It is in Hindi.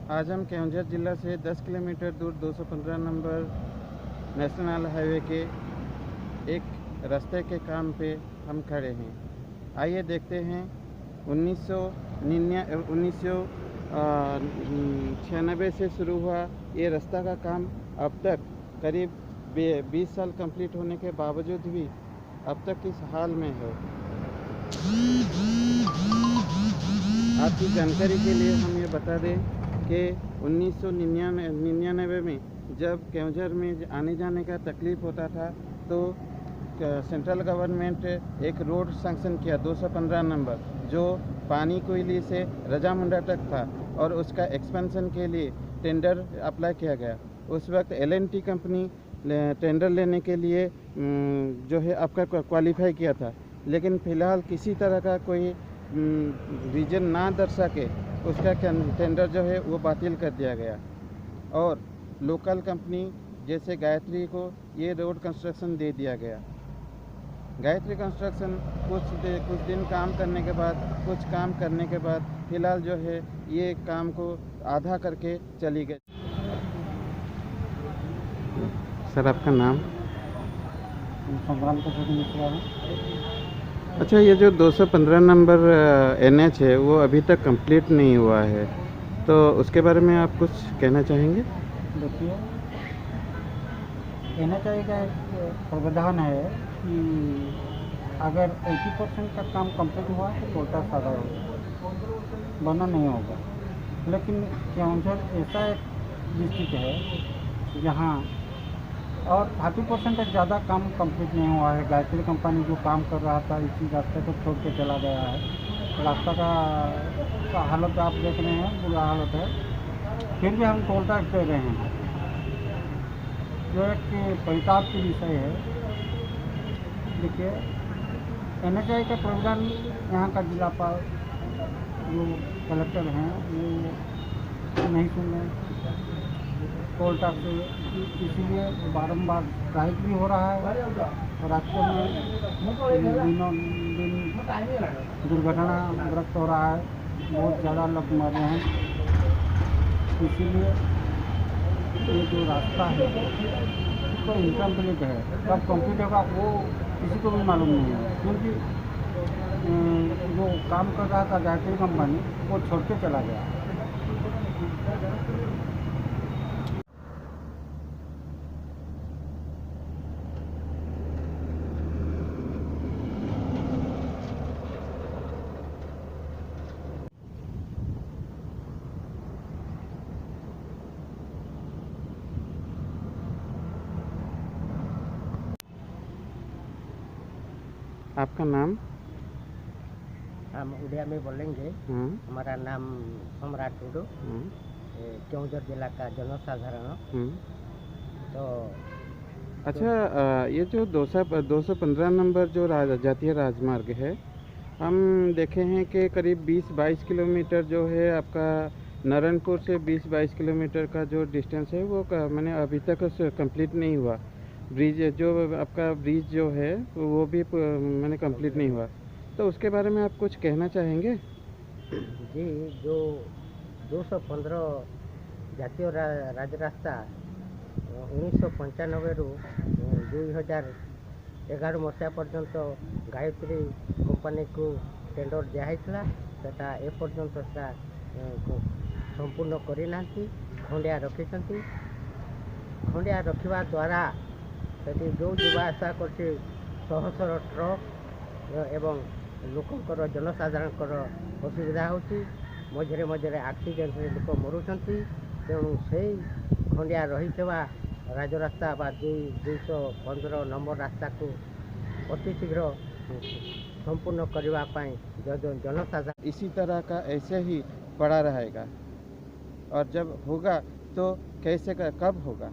आज हम केवंझर जिला से 10 किलोमीटर दूर 215 नंबर नेशनल हाईवे के एक रास्ते के काम पे हम खड़े हैं। आइए देखते हैं 1996 से शुरू हुआ ये रास्ता का काम अब तक करीब 20 साल कंप्लीट होने के बावजूद भी अब तक किस हाल में है। आपकी जानकारी के लिए हम ये बता दें कि 1999 में जब केवंझर में आने जाने का तकलीफ़ होता था तो सेंट्रल गवर्नमेंट एक रोड सैंक्शन किया 215 नंबर, जो पानी कोयली से रजामुंडा तक था और उसका एक्सपेंशन के लिए टेंडर अप्लाई किया गया। उस वक्त L&T कंपनी टेंडर लेने के लिए जो है आपका क्वालिफाई किया था, लेकिन फ़िलहाल किसी तरह का कोई रीजन ना दर्शा के उसका टेंडर जो है वो बातिल कर दिया गया और लोकल कंपनी जैसे गायत्री को ये रोड कंस्ट्रक्शन दे दिया गया। गायत्री कंस्ट्रक्शन कुछ दिन काम करने के बाद फ़िलहाल जो है ये काम को आधा करके चली गई। सर, आपका नाम? संग्राम को मिश्रा है। अच्छा, ये जो 215 नंबर NH है वो अभी तक कंप्लीट नहीं हुआ है, तो उसके बारे में आप कुछ कहना चाहेंगे? देखिए, NHI का एक प्रावधान है कि अगर 80% का काम कंप्लीट हुआ तो टोटल सादा होगा, वरना नहीं होगा। लेकिन केवंझर ऐसा एक डिस्ट्रिक्ट है जहाँ और 30% तक ज़्यादा काम कंप्लीट नहीं हुआ है। गायत्री कंपनी जो काम कर रहा था इसी रास्ते को छोड़ के चला गया है। रास्ता का हालत आप देख रहे हैं, बुरा हालत है, फिर भी हम टोल टैक्स दे रहे हैं, जो एक परिताप की विषय है। देखिए, NHI का प्रावधान यहाँ का जिलापाल जो कलेक्टर हैं वो नहीं सुन रहे टोल टैक्स, इसीलिए बारंबार स्ट्राइक भी हो रहा है। रास्ते में दिनों दिन दुर्घटनाग्रस्त हो रहा है, बहुत ज़्यादा लोग मर रहे हैं। इसीलिए ये जो रास्ता है तो इनकम्प्लीट है, कब कंप्लीट होगा वो किसी को भी मालूम नहीं है, क्योंकि जो काम कर रहा था गायत्री कंपनी वो छोड़ के चला गया। आपका नाम? हम उड़िया में बोलेंगे। हमारा नाम सम्राट टुडू, केवंझर जिला का जनसाधारण। तो अच्छा, ये जो 215 नंबर जो जातीय राजमार्ग है, हम देखे हैं कि करीब 20-22 किलोमीटर जो है आपका नारायणपुर से 20-22 किलोमीटर का जो डिस्टेंस है वो मैंने अभी तक कंप्लीट नहीं हुआ। ब्रिज जो आपका ब्रिज जो है वो भी मैंने कंप्लीट नहीं हुआ, तो उसके बारे में आप कुछ कहना चाहेंगे? जी, जो 215 ଜାତୀୟ ରାଜରାସ୍ତା 1995ରୁ 2011 ମସିହା ପର୍ଯ୍ୟନ୍ତ ଗାୟତ୍ରୀ କମ୍ପାନୀକୁ ଟେଣ୍ଡର ଦିଆହେଇଥିଲା। ସେଟା ଏପର୍ଯ୍ୟନ୍ତ ସେଟା ସମ୍ପୂର୍ଣ୍ଣ କରିନାହାନ୍ତି, ଖଣ୍ଡିଆ ରଖିଛନ୍ତି। ଖଣ୍ଡିଆ ରଖିବା ଦ୍ୱାରା ସେଠି ଯେଉଁ ଯିବା ଆସିବା କରୁଛି ଶହ ଶହ ଟ୍ରକ୍ ଏବଂ ଲୋକଙ୍କର ଜନସାଧାରଣଙ୍କର ଅସୁବିଧା ହେଉଛି। ମଝିରେ ମଝିରେ ଆକ୍ସିଡେଣ୍ଟରେ ଲୋକ ମରୁଛନ୍ତି। ତେଣୁ ସେଇ ଖଣ୍ଡିଆ ରହିଥିବା ରାଜରାସ୍ତା ବା 215 ନମ୍ବର ରାସ୍ତାକୁ ଅତି ଶୀଘ୍ର संपूर्ण करने पाए जनसाधारण इसी तरह का ऐसे ही पड़ा रहेगा, और जब होगा तो कैसे कब होगा?